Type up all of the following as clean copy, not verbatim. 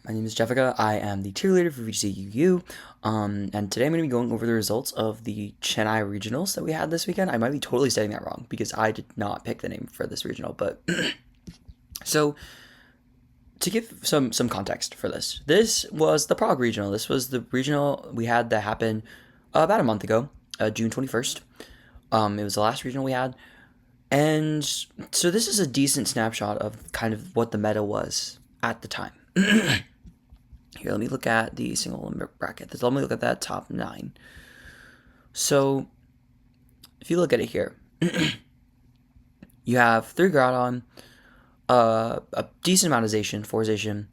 my name is Jessica. I am the tier leader for VGC UU, and today I'm going to be going over the results of the Chennai regionals that we had this weekend. I might be totally saying that wrong because I did not pick the name for this regional, but so to give some context for this was the Prague regional. This was the regional we had that happened about a month ago, June 21st. It was the last regional we had, and so this is a decent snapshot of kind of what the meta was at the time. Here, let me look at the single limit bracket. Let me look at that top 9. So, if you look at it here, you have 3 Groudon, a decent amount of Zacian, 4 Zacian,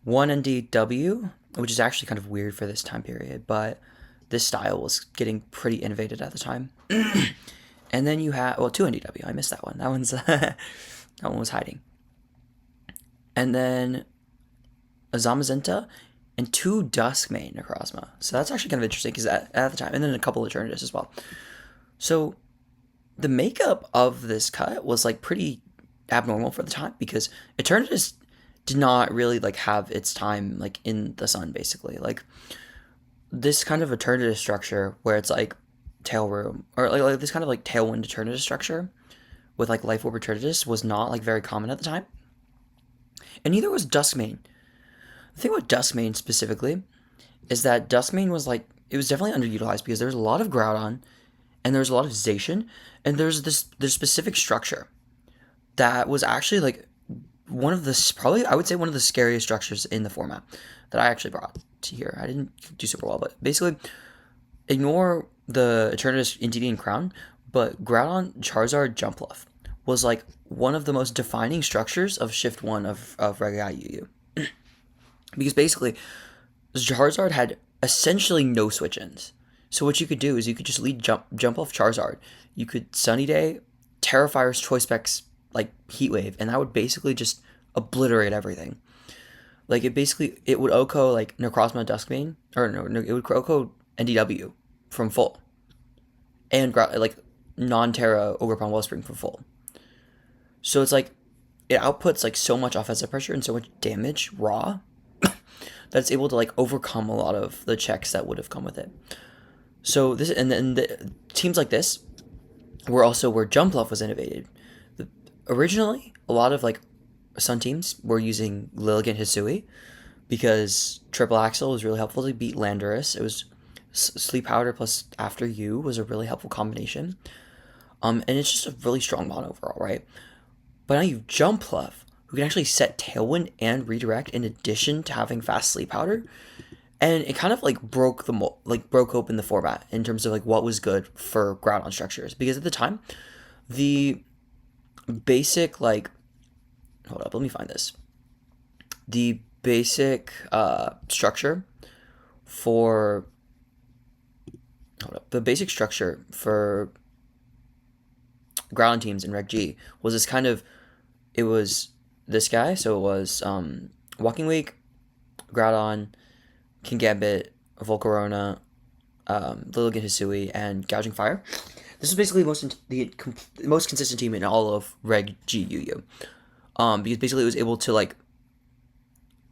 1 NDW, which is actually kind of weird for this time period, but this style was getting pretty innovated at the time. And then you have, 2 NDW. I missed that one. That one's that one was hiding. And then a Zamazenta and 2 Duskmane Necrozma. So that's actually kind of interesting because at the time, and then a couple of Eternatus as well. So the makeup of this cut was like pretty abnormal for the time because Eternatus did not really like have its time like in the sun basically. Like this kind of Eternatus structure where it's like Tail Room or like this kind of like Tailwind Eternatus structure with like Life Orb Eternatus was not like very common at the time. And neither was Duskmane. The thing about Duskmane specifically is that Duskmane was like, it was definitely underutilized because there was a lot of Groudon and there was a lot of Zacian and there's specific structure that was actually like one of the, probably I would say one of the scariest structures in the format that I actually brought to here. I didn't do super well, but basically ignore the Eternatus Indeedee and Crown, but Groudon Charizard Jumpluff was like one of the most defining structures of Shift 1 of Reg-I UU. Because basically, Charizard had essentially no switch-ins. So what you could do is you could just lead jump off Charizard. You could Sunny Day, Terrafire's Choice Specs, like Heat Wave, and that would basically just obliterate everything. Like it would OHKO like Necrozma Duskmane, or no, it would OHKO NDW from full. And like non-Terra Ogerpon Wellspring from full. So it's like, it outputs like so much offensive pressure and so much damage raw that it's able to like overcome a lot of the checks that would have come with it. So this, and then the teams like this were also where Jumpluff was innovated. Originally, a lot of like Sun teams were using Lilligant Hisui because Triple Axle was really helpful to beat Landorus. It was Sleep Powder plus After You was a really helpful combination. And it's just a really strong mod overall, right? But now you've Jumpluff, who can actually set Tailwind and Redirect in addition to having fast Sleep Powder. And it kind of like broke open the format in terms of like what was good for Groudon structures. Because at the time, the basic like, hold up, let me find this. The basic structure for, the basic structure for Groudon teams in Reg G was this kind of, it was this guy, so it was Walking Wake, Groudon, Kingambit, Volcarona, Lilligant Hisui, and Gouging Fire. This is basically the most consistent team in all of Reg G UU. Because basically it was able to like,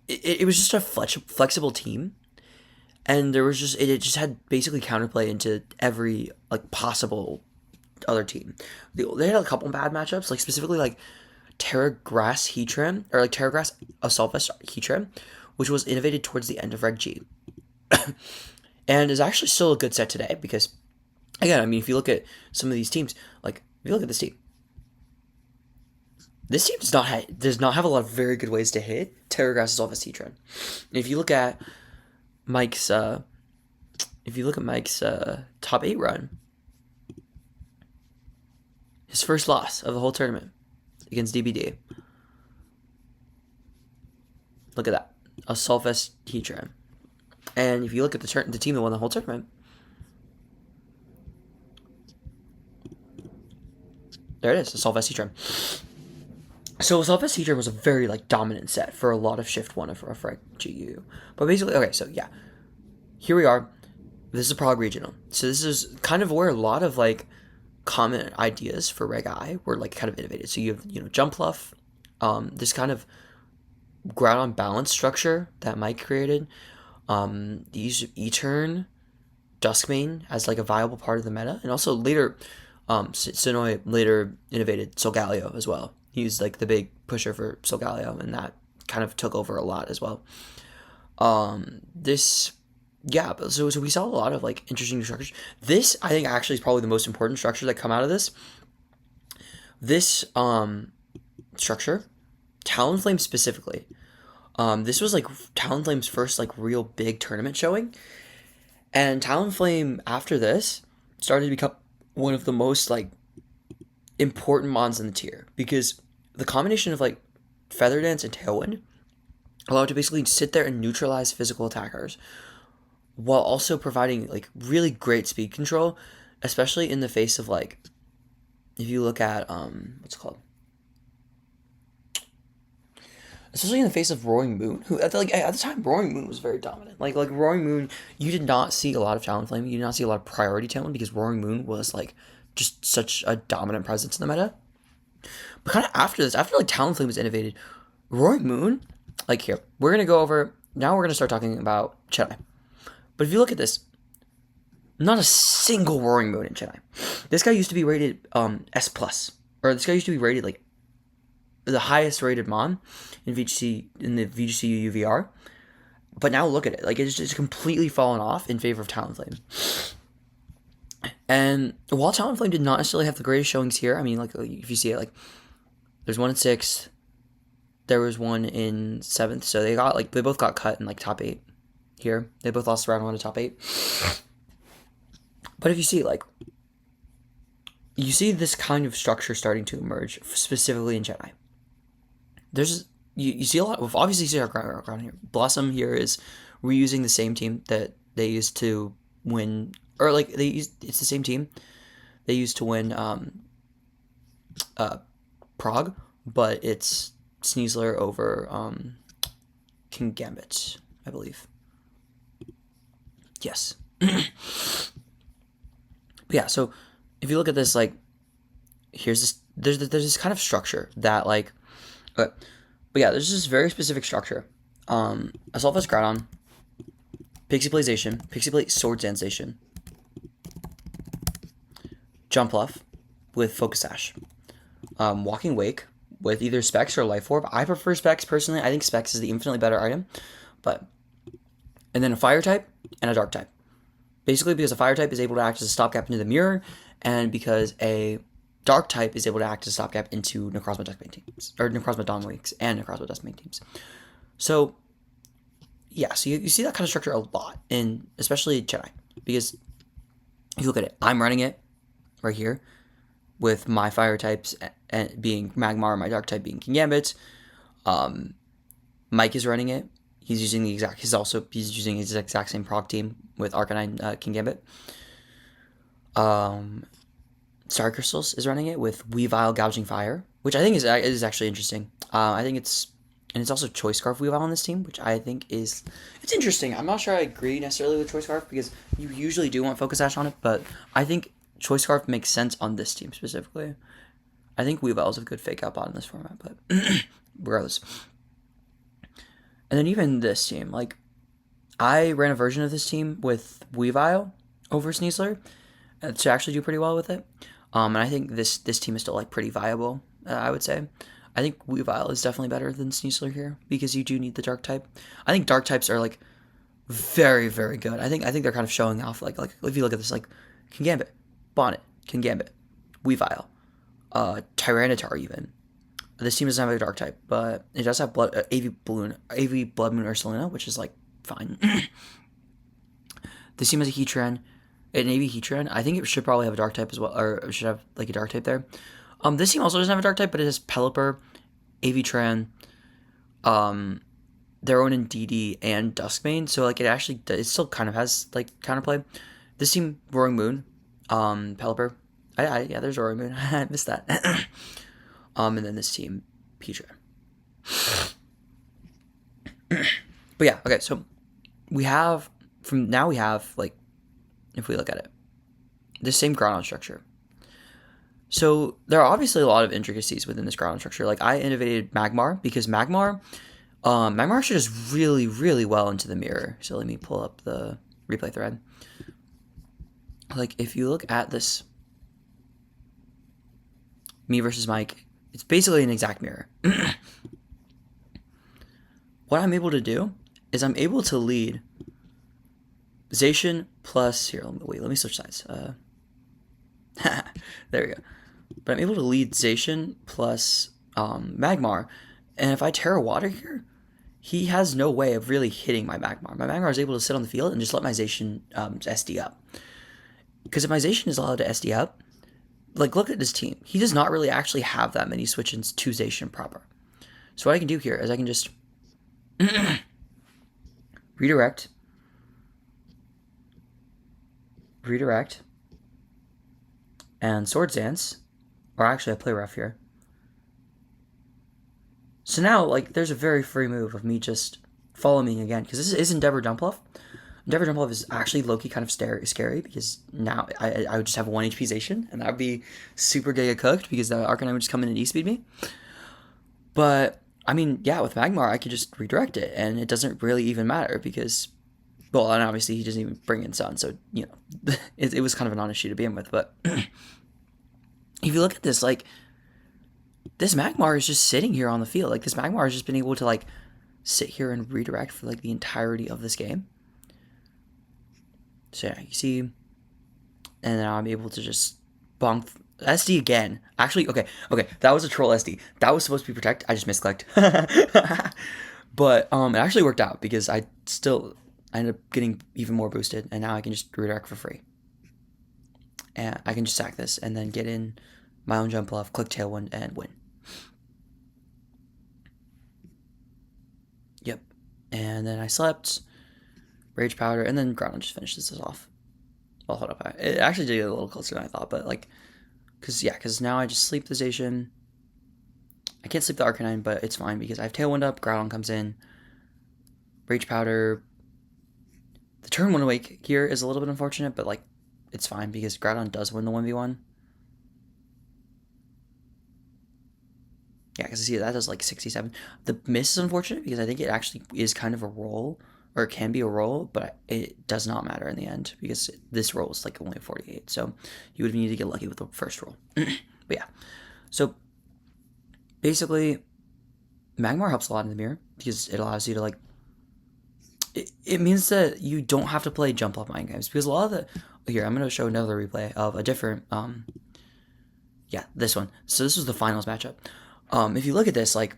it was just a flexible team, and there was just, it just had basically counterplay into every like possible other team. They had a couple bad matchups, like specifically like Terragrass Heatran, or like Terragrass Assault Vest Heatran, which was innovated towards the end of Reg G. And is actually still a good set today because, again, I mean, if you look at some of these teams, like, if you look at this team does not have a lot of very good ways to hit Terragrass Assault Vest Heatran. And if you look at Mike's top 8 run, his first loss of the whole tournament against DBD. Look at that. Assault Vest Heatran. And if you look at the team that won the whole tournament, there it is, Assault Vest Heatran. So Assault Vest Heatran was a very like dominant set for a lot of Shift 1 of Reg GU. But basically, okay, so yeah. Here we are. This is a Prague Regional. So this is kind of where a lot of like common ideas for Reg-I were like kind of innovated. So you have, Jumpluff, this kind of ground balance structure that Mike created. The use of E-turn, Duskmane as like a viable part of the meta, and also later, Sonoy later innovated Solgaleo as well. He was like the big pusher for Solgaleo, and that kind of took over a lot as well. This, yeah, so we saw a lot of like interesting new structures. This I think actually is probably the most important structure that come out of this. This structure, Talonflame specifically. This was like Talonflame's first like real big tournament showing, and Talonflame after this started to become one of the most like important mons in the tier, because the combination of like Feather Dance and Tailwind allowed to basically sit there and neutralize physical attackers while also providing like really great speed control, especially in the face of like, if you look at what's it called, especially in the face of Roaring Moon, who at the time Roaring Moon was very dominant. Like Roaring Moon, you did not see a lot of Talonflame, you did not see a lot of priority Talon, because Roaring Moon was like just such a dominant presence in the meta. But kind of after this, after like Talonflame was innovated, Roaring Moon, like here, we're gonna go over now. We're gonna start talking about Chennai. But if you look at this, not a single Roaring Moon in Chennai. This guy used to be rated S plus, or this guy used to be rated like the highest rated mon in VGC in the VGC UU VR. But now look at it, like it's just completely fallen off in favor of Talonflame. And while Talonflame did not necessarily have the greatest showings here, I mean, like if you see it, like there's one in 6th, there was one in 7th, so they both got cut in like top 8 here. They both lost round 1 to top 8. But if you see, like, you see this kind of structure starting to emerge, specifically in Chennai. There's you see a lot of, obviously you see our ground here. Blossom here is reusing the same team that they used to win, or like it's the same team they used to win Prague, but it's Sneasler over King Gambit, I believe. Yes. But yeah, so if you look at this, like, here's this, there's this kind of structure that like, but yeah, there's this very specific structure. Assault Vest Groudon, Pixie Plazation, Pixie Plate Swords Dance Station, Jumpluff with Focus Sash, Walking Wake with either Specs or Life Orb. I prefer Specs personally. I think Specs is the infinitely better item, but and then a Fire type and a Dark type. Basically, because a Fire type is able to act as a stopgap into the mirror, and because a Dark type is able to act as a stopgap into Necrozma Duskmane teams, or Necrozma Dawn Weeks and Necrozma Duskmane teams. So, yeah, so you see that kind of structure a lot, in especially Chennai, because if you look at it, I'm running it right here with my Fire types and being Magmar, my Dark type being King Gambit. Mike is running it. He's using his exact same proc team with Arcanine King Gambit. Star Crystals is running it with Weavile Gouging Fire, which I think is actually interesting. I think it's also Choice Scarf Weavile on this team, which I think it's interesting. I'm not sure I agree necessarily with Choice Scarf, because you usually do want Focus Sash on it, but I think Choice Scarf makes sense on this team specifically. I think Weavile is a good fake out bot in this format, but regardless. And then even this team, like, I ran a version of this team with Weavile over Sneasler to actually do pretty well with it. And I think this team is still like pretty viable, I would say. I think Weavile is definitely better than Sneasler here, because you do need the Dark type. I think Dark types are like very, very good. I think they're kind of showing off, like if you look at this, like King Gambit, Bonnet, King Gambit, Weavile, Tyranitar even. This team doesn't have a Dark type, but it does have AV Blood Moon Ursaluna, which is like fine. This team has a Heatran, an AV Heatran. I think it should probably have a Dark type as well, or it should have like a Dark type there. This team also doesn't have a Dark type, but it has Pelipper, AV-Tran, their own Indeedee, and Duskmane. So like it still kind of has like counterplay. This team, Roaring Moon, Pelipper. Yeah, there's Roaring Moon. I missed that. And then this team, Petra. But yeah, okay, so we have like, if we look at it, the same Groudon structure. So there are obviously a lot of intricacies within this Groudon structure. Like, I innovated Magmar because Magmar Magmar actually does really, really well into the mirror. So let me pull up the replay thread. Like, if you look at this me versus Mike, it's basically an exact mirror. What I'm able to do is I'm able to lead Zacian plus... Here, let me switch sides. There we go. But I'm able to lead Zacian plus Magmar. And if I Terra Water here, he has no way of really hitting my Magmar. My Magmar is able to sit on the field and just let my Zacian SD up. Because if my Zacian is allowed to SD up, like, look at this team. He does not really actually have that many switch-ins to Zacian proper. So what I can do here is I can just redirect, and Swords Dance, or actually I play rough here. So now, like, there's a very free move of me just following me again, because this is Endeavor Jumpluff. Endeavor Jumpluff is actually low-key kind of scary, because now I would just have 1 HP Zacian, and that would be super giga cooked, because the Arcanine would just come in and E-speed me. But, I mean, yeah, with Magmar, I could just redirect it, and it doesn't really even matter, because, well, and obviously he doesn't even bring in Sun, so, you know, it was kind of a non-issue to begin with, but if you look at this, like, this Magmar is just sitting here on the field. Like, this Magmar has just been able to, like, sit here and redirect for, like, the entirety of this game. So, yeah, you see, and then I'm able to just bonk SD again. Actually, okay, that was a troll SD. That was supposed to be protect. I just misclicked. But it actually worked out, because I ended up getting even more boosted, and now I can just redirect for free. And I can just sack this, and then get in my own Jumpluff, click Tailwind, and win. Yep. And then I slept, Rage Powder, and then Groudon just finishes this off. Well, hold up. It actually did get a little closer than I thought, but, like, because now I just sleep the Zacian. I can't sleep the Arcanine, but it's fine, because I have Tailwind up, Groudon comes in, Rage Powder. The turn 1 awake here is a little bit unfortunate, but, like, it's fine, because Groudon does win the 1v1. Yeah, because I see that does like 67. The miss is unfortunate, because I think it actually is kind of a roll, or it can be a roll, but it does not matter in the end, because this roll is like only a 48. So you would need to get lucky with the first roll. But yeah, so basically, Magmar helps a lot in the mirror, because it allows you to, like, it means that you don't have to play jump off mind games, because a lot of the... Here, I'm going to show another replay of a different... yeah, this one. So this was the finals matchup. If you look at this, like,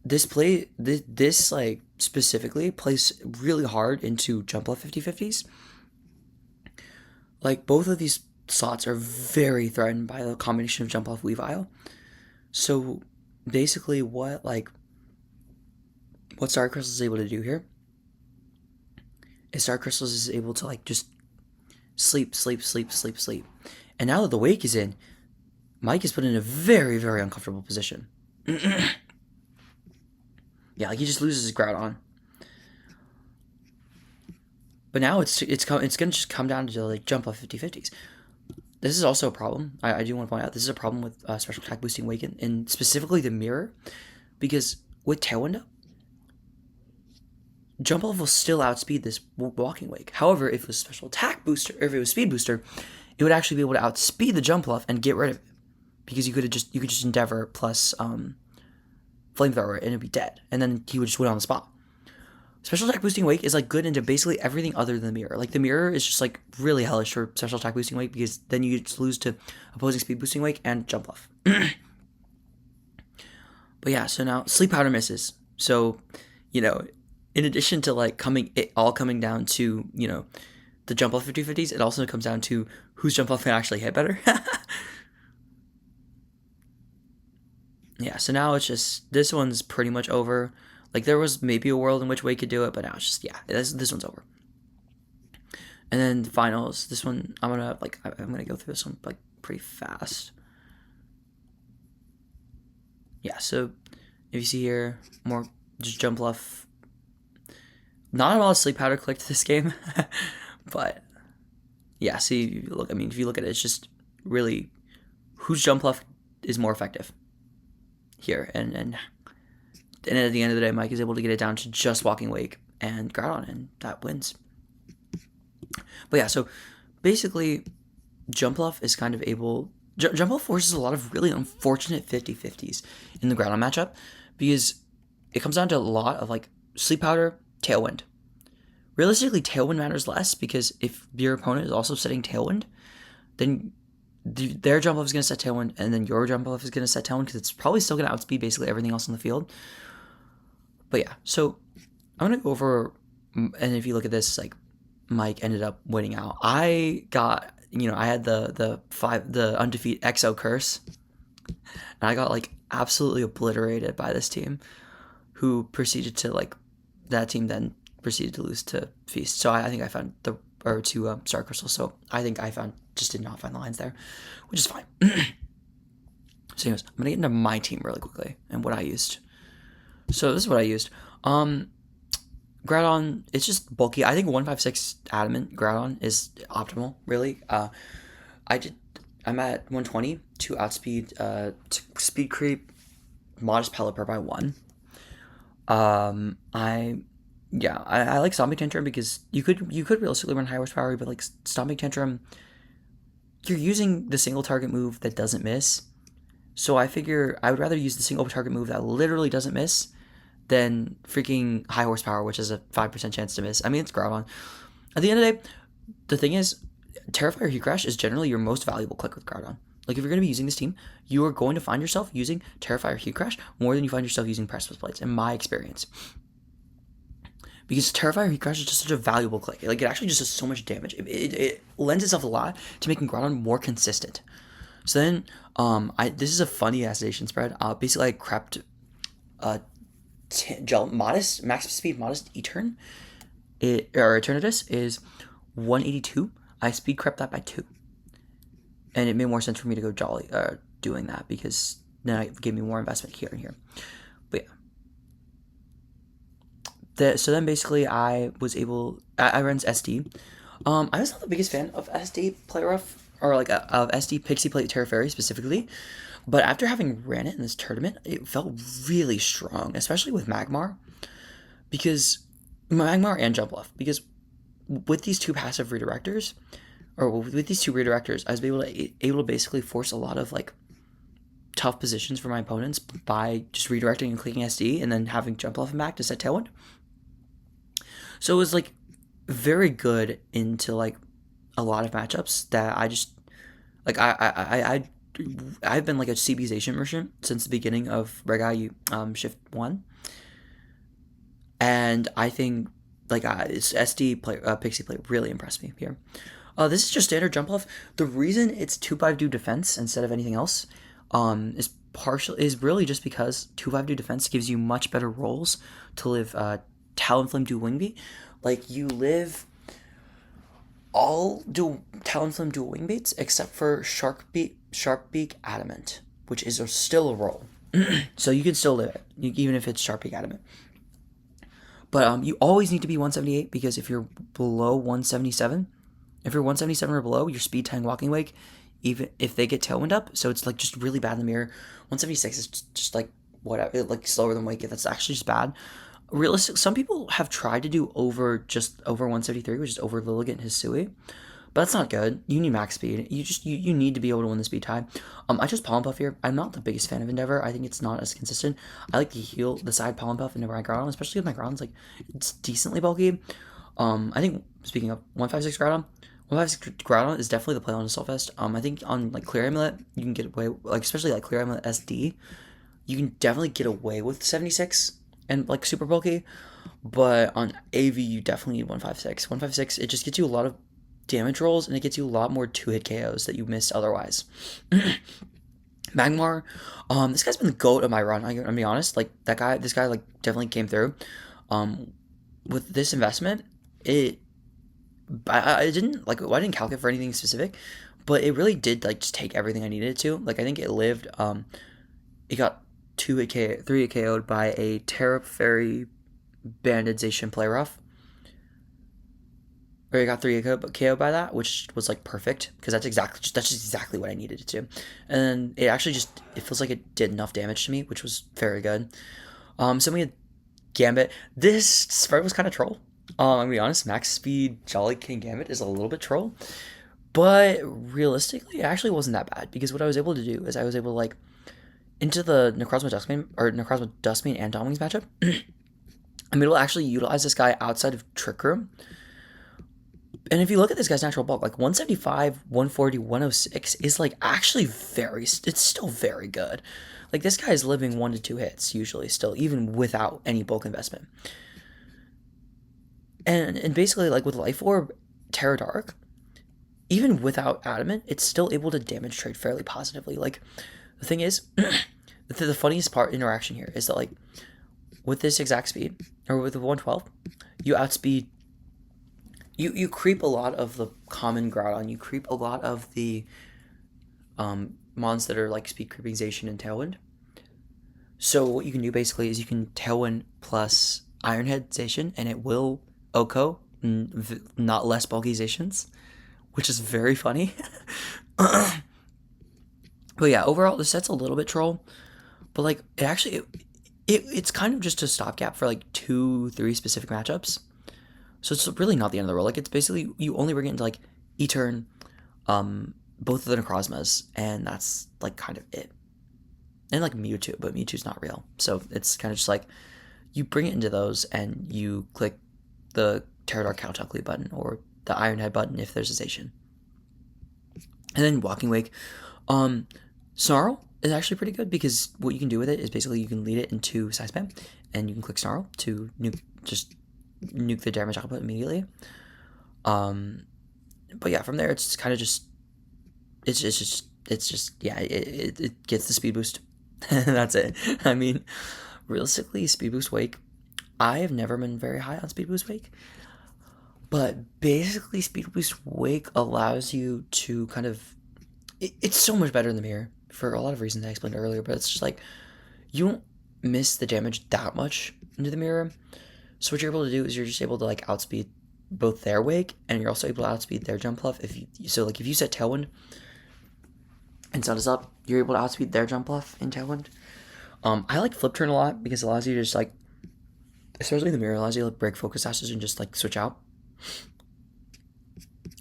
this like, specifically plays really hard into Jumpluff 50/50s. Like, both of these slots are very threatened by the combination of Jumpluff Weavile. So, basically, what Star Crystals is able to do here is Star Crystals is able to, like, just sleep. And now that the Wake is in, Mike is put in a very, very uncomfortable position. Yeah, like, he just loses his Groudon. But now it's gonna just come down to, like, Jumpluff 50/50s. This is also a problem. I do want to point out, this is a problem with special attack boosting Wake and specifically the mirror, because with Tailwind up, Jumpluff will still outspeed this Walking Wake. However, if it was special attack booster, or if it was speed booster, it would actually be able to outspeed the Jumpluff and get rid of it, because you could just Endeavor plus Flamethrower and it'd be dead, and then he would just win on the spot. Special attack boosting Wake is, like, good into basically everything other than the mirror. Like, the mirror is just, like, really hellish for special attack boosting Wake, because then you just lose to opposing speed boosting Wake and Jumpluff. But yeah, so now Sleep Powder misses. So, you know, in addition to, like, it all coming down to, you know, the Jumpluff 50/50s, it also comes down to whose Jumpluff can actually hit better. Yeah, so now it's just, this one's pretty much over. Like, there was maybe a world in which Wake could do it, but now it's just, yeah, this one's over. And then the finals, this one, I'm gonna go through this one, like, pretty fast. Yeah, so if you see here, more just Jumpluff. Not a lot of Sleep Powder clicked this game, but yeah, see, look, I mean, if you look at it, it's just really whose Jumpluff is more effective here, and and at the end of the day, Mike is able to get it down to just Walking Wake and Groudon, and that wins. But yeah, so basically, Jumpluff is kind of able... Jumpluff forces a lot of really unfortunate 50-50s in the Groudon matchup, because it comes down to a lot of, like, Sleep Powder, Tailwind. Realistically, Tailwind matters less, because if your opponent is also setting Tailwind, then their Jumpluff is going to set Tailwind, and then your Jumpluff is going to set Tailwind, because it's probably still going to outspeed basically everything else on the field. But yeah, so I'm going to go over, and if you look at this, like, Mike ended up winning out. I got, I had the undefeated XO curse, and I got, like, absolutely obliterated by this team, who proceeded to, like, that team then proceeded to lose to Feast. So I think I found to Star Crystal. So I think I did not find the lines there, which is fine. So anyways, I'm gonna get into my team really quickly and what I used. So this is what I used. Groudon, it's just bulky. I think 156 Adamant Groudon is optimal, really. I'm at 120 to outspeed to speed creep Modest Pelipper by 1. I like Stomping Tantrum because you could realistically run high horsepower, but like Stomping Tantrum, you're using the single target move that doesn't miss. So I figure I would rather use the single target move that literally doesn't miss than freaking high horsepower, which is a 5% chance to miss. I mean, it's Groudon. At the end of the day, the thing is, Terrifier Heat Crash is generally your most valuable click with Groudon. Like, if you're going to be using this team, you are going to find yourself using Terrifier Heat Crash more than you find yourself using Precipice Blades, in my experience. Because Terrifier Heat Crash is just such a valuable click. Like, it actually just does so much damage. It lends itself a lot to making Groudon more consistent. So then, this is a funny assassination spread. Basically, I crept Modest, max speed Modest E-Turn, or Eternatus is 182. I speed crept that by 2. And it made more sense for me to go Jolly doing that, because then it gave me more investment here and here. But yeah. So then basically I ran SD. I was not the biggest fan of SD Play Rough, or like of SD Pixie Plate Terra Fairy specifically. But after having ran it in this tournament, it felt really strong, especially with Magmar. Because Magmar and Jumpluff. Because with these two passive redirectors, or with these two redirectors, I was able to basically force a lot of like tough positions for my opponents by just redirecting and clicking SD and then having Jumpluff and back to set Tailwind. So it was like very good into like a lot of matchups that I just like. I've been like a CBization merchant since the beginning of Reg-I Shift 1, and I think like SD Pixie Plate really impressed me here. This is just standard Jumpluff. The reason it's 2-5 do defense instead of anything else is really just because 2-5 do defense gives you much better rolls to live Talonflame do Wing Beat. Like, you live all do Talonflame do Wing Beats except for Sharpbeak Adamant, which is still a roll. So you can still live it, even if it's Sharpbeak Adamant. But you always need to be 178, because if you're below 177, if you're 177 or below, your speed 10 Walking Wake, even if they get Tailwind up, so it's like just really bad in the mirror. 176 is just like whatever, like slower than Wake. That's actually just bad. Realistic. Some people have tried to do over 173, which is over Lilligant and Hisui, but that's not good. You need max speed. You need to be able to win the speed tie. I chose Pollen Puff here. I'm not the biggest fan of Endeavor. I think it's not as consistent. I like the side Pollen Puff whenever I Groudon, especially with my Groudon's like it's decently bulky. I think speaking of 156 Groudon. 156 Groudon is definitely the play on Assault Vest. I think on like Clear Amulet, you can get away, like especially like Clear Amulet SD, you can definitely get away with 76 and like super bulky. But on AV, you definitely need 156. 156, it just gets you a lot of damage rolls, and it gets you a lot more 2-hit KOs that you miss otherwise. Magmar, this guy's been the GOAT of my run. I'm gonna be honest. Like this guy like definitely came through. With this investment, I didn't calculate for anything specific, but it really did like just take everything I needed it to. Like, I think it lived. It got 3-hit KO'd by a Terra Fairy Bandization Play Rough. Or it got 3-hit KO'd by that, which was like perfect, because that's just exactly what I needed it to. And it actually it feels like it did enough damage to me, which was very good. So we had Gambit. This spread was kind of troll. I'm gonna be honest, max speed Jolly King Gambit is a little bit troll. But realistically, it actually wasn't that bad because what I was able to do is I was able to like into the Necrozma Dustbane or Necrozma Dustbane and Dominguez matchup. I'm able to actually utilize this guy outside of Trick Room. And if you look at this guy's natural bulk, like 175, 140, 106 is like actually it's still very good. Like this guy is living 1 to 2 hits usually still, even without any bulk investment. And basically like with Life Orb, Terra Dark, even without Adamant, it's still able to damage trade fairly positively. Like the thing is, the funniest part interaction here is that like with this exact speed or with the 112, you outspeed. You creep a lot of the common Groudon. You creep a lot of the mons that are like speed creeping Zacian and Tailwind. So what you can do basically is you can Tailwind plus Ironhead Zacian, and it will Oko, not less bulky Zacians, which is very funny. But yeah, overall the set's a little bit troll, but like it's kind of just a stopgap for like 2-3 specific matchups. So it's really not the end of the world. Like it's basically you only bring it into like E-turn, both of the Necrozmas, and that's like kind of it. And like Mewtwo, but Mewtwo's not real. So it's kind of just like you bring it into those and you click the Terradar Cowtuckly button or the Ironhead button if there's a Zacian. And then Walking Wake. Snarl is actually pretty good because what you can do with it is basically you can lead it into Side Spam and you can click Snarl to nuke the damage output immediately. But yeah, from there it's kind of just it's just yeah, it gets the speed boost. That's it. I mean, realistically, speed boost Wake, I have never been very high on speed boost Wake, but basically speed boost Wake allows you to kind of it's so much better in the mirror for a lot of reasons I explained earlier, but it's just like you don't miss the damage that much into the mirror. So what you're able to do is you're just able to like outspeed both their Wake and you're also able to outspeed their Jump Bluff. If you set Tailwind and Sun is up, you're able to outspeed their Jump Bluff in Tailwind. I like Flip Turn a lot because it allows you to just like, especially in the mirror, allows you to like break focus dashes and just like switch out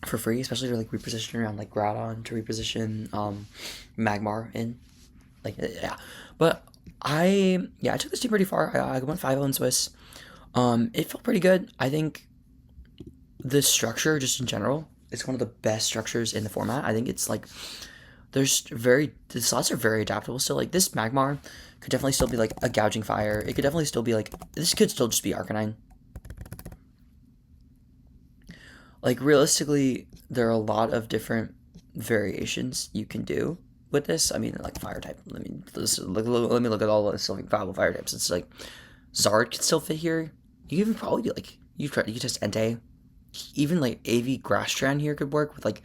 for free, especially to like reposition around like Groudon, to reposition Magmar in. Like yeah. But I took this team pretty far. I went 5-0 in Swiss. It felt pretty good. I think the structure, just in general, is one of the best structures in the format. I think it's like the slots are very adaptable still. Like this Magmar could definitely still be like a Gouging Fire. It could definitely still be like this could still just be Arcanine. Like realistically, there are a lot of different variations you can do with this. I mean, like Fire type. Let me look at all the still viable Fire types. It's like Zard could still fit here. You even probably do like you could test Entei. Even like AV Grasstran here could work with like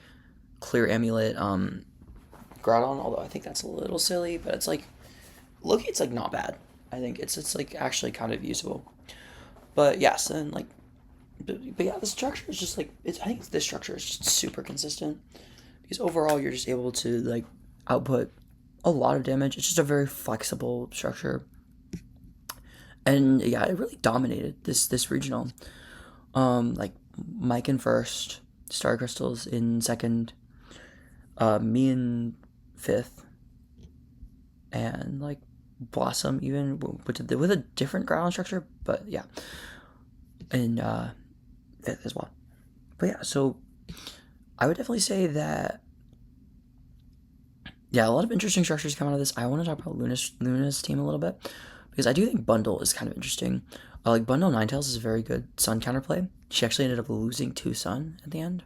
Clear Amulet, Groudon. Although I think that's a little silly, but it's like look, it's like not bad. I think it's like actually kind of usable. But yes, and like, but yeah, the structure is just like I think this structure is just super consistent because overall you're just able to like output a lot of damage. It's just a very flexible structure. And yeah, it really dominated this regional. Like Mike in first, Star Crystals in second, me in fifth, and like Blossom even with a different ground structure, but yeah, and fifth as well. But yeah, so I would definitely say that yeah, a lot of interesting structures come out of this. I want to talk about Luna's team a little bit because I do think Bundle is kind of interesting. Like Bundle Ninetales is a very good Sun counterplay. She actually ended up losing to Sun at the end.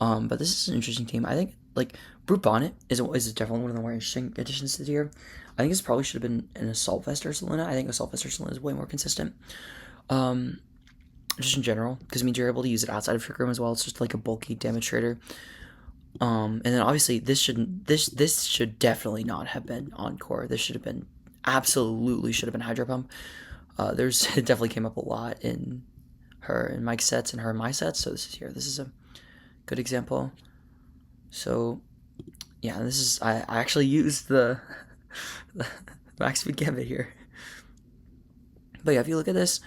But this is an interesting team. I think like Brute Bonnet is definitely one of the more interesting additions to the tier. I think this probably should have been an Assault Vest Ursaluna. I think Assault Vest Ursaluna is way more consistent. Just in general, because it means you're able to use it outside of Trick Room as well. It's just like a bulky damage trader. And then obviously this should definitely not have been Encore. This should have been absolutely should have been Hydro Pump. It definitely came up a lot in her and Mike's sets and her and my sets. So this is a good example. So yeah, I actually used the max speed gambit here. But yeah, if you look at this,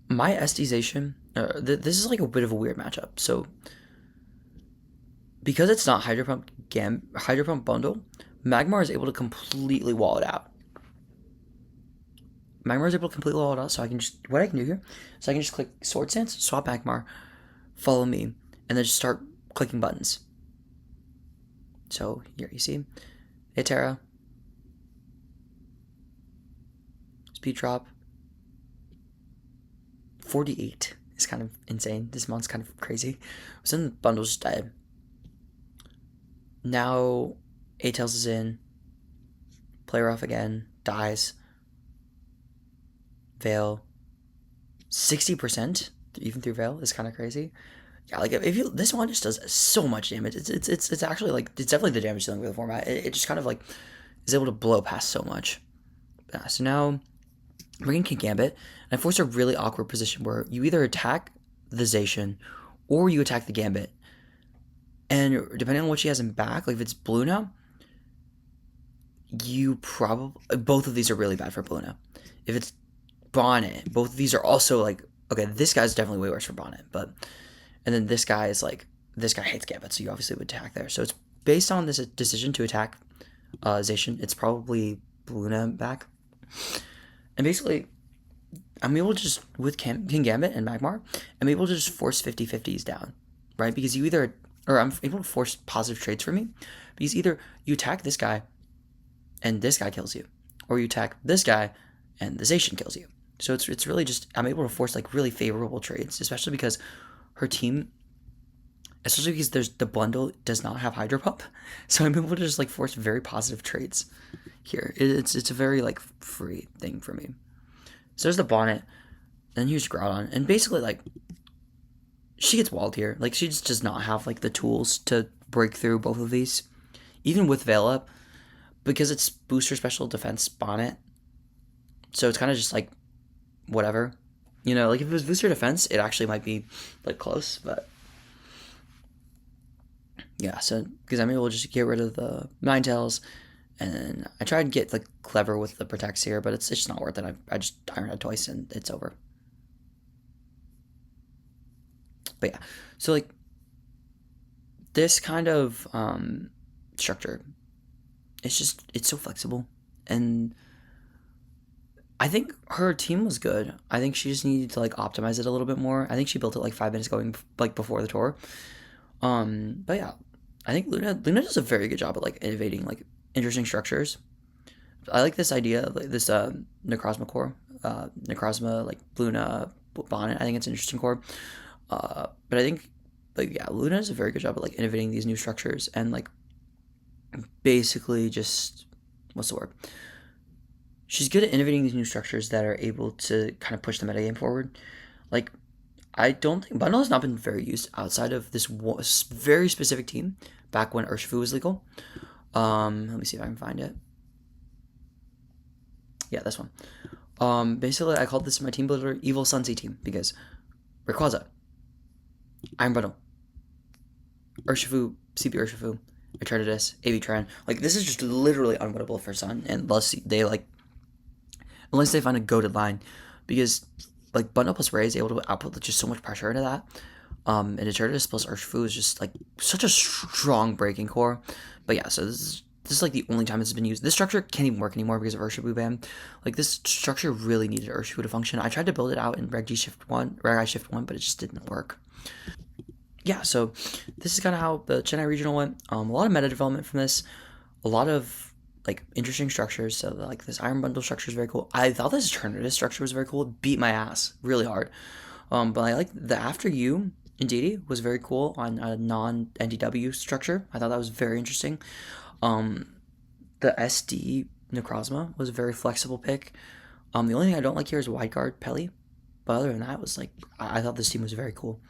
my Estization, this is like a bit of a weird matchup. So because it's not Hydro Pump Bundle, Magmar is able to completely wall it out. Magmar is able to completely wall it out, so I can just, what I can do here, so I can just click Sword Stance, swap Magmar, follow me, and then just start clicking buttons. So here you see, Terra, speed drop, 48 is kind of insane. This month's kind of crazy. So then the bundle's dead. Now A-Tails is in, play rough again, dies, Veil, 60% even through Veil is kind of crazy. Yeah, like if you, this one just does so much damage. It's actually like, it's definitely the damage dealing with the format. It just kind of like is able to blow past so much. Yeah, so now we're in King Gambit, and I force a really awkward position where you either attack the Zacian or you attack the Gambit. And depending on what she has in back, like if it's blue now, you probably, both of these are really bad for blue now. If it's Bonnet, both of these are also like, okay, this guy's definitely way worse for Bonnet, but, and then this guy is like, this guy hates Gambit, so you obviously would attack there. So it's based on this decision to attack Zacian, it's probably Luna back. And basically, I'm able to just, with King Gambit and Magmar, I'm able to just force 50-50s down, right? Because you either, or I'm able to force positive traits for me, because either you attack this guy, and this guy kills you, or you attack this guy, and the Zacian kills you. So it's really just, I'm able to force like really favorable trades, especially because her team, especially because the bundle does not have Hydro Pump, so I'm able to just like force very positive trades here. It's a very like free thing for me. So there's the Bonnet, then here's Groudon, and basically like she gets walled here. Like she just does not have like the tools to break through both of these, even with Veil up, because it's booster special defense Bonnet. So it's kind of just like whatever, you know. Like if it was booster defense, it actually might be like close, but yeah. So because I'm able to just get rid of the Ninetales, and then I tried to get like clever with the protects here, but it's just not worth it. I just Iron Head twice and it's over. But yeah, so like this kind of structure, it's so flexible, and I think her team was good. I think she just needed to like optimize it a little bit more. I think she built it like 5 minutes going like before the tour. But yeah, I think Luna does a very good job at like innovating like interesting structures. I like this idea of like, this Necrozma core, Necrozma like Luna Bonnet. I think it's an interesting core. But I think like yeah, Luna does a very good job at like innovating these new structures and like basically just what's the word? She's good at innovating these new structures that are able to kind of push the metagame forward. Like, I don't think Bundle has not been very used outside of this very specific team back when Urshifu was legal. Let me see if I can find it. Yeah, this one. Basically, I called this my team builder Evil Sunsea team because Rayquaza, Iron Bundle, Urshifu, CP Urshifu, Eternatus, Aviatran. Like, this is just literally unwinnable for Sun, and unless they find a goated line, because like Bundle plus Ray is able to output just so much pressure into that. And Eternatus plus Urshifu is just like such a strong breaking core. But yeah, so this is like the only time this has been used. This structure can't even work anymore because of Urshifu ban. Like this structure really needed Urshifu to function. I tried to build it out in Reg I Shift 1, but it just didn't work. Yeah, so this is kind of how the Chennai regional went. A lot of meta development from this, a lot of like interesting structures. So like this Iron Bundle structure is very cool. I thought this Eternatus structure was very cool. It beat my ass really hard. But I like the After You Indeedee was very cool on a non-NDW structure. I thought that was very interesting. The SD Necrozma was a very flexible pick. The only thing I don't like here is Wide Guard Pelly. But other than that, it was like I thought this team was very cool.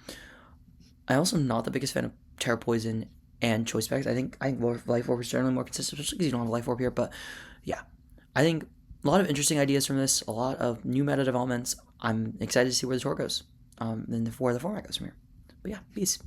I also am not the biggest fan of Terra Poison and Choice Specs. I think Life Orb is generally more consistent, especially because you don't have Life Orb here. But yeah, I think a lot of interesting ideas from this, a lot of new meta developments. I'm excited to see where the tour goes, and where the format goes from here. But yeah, peace.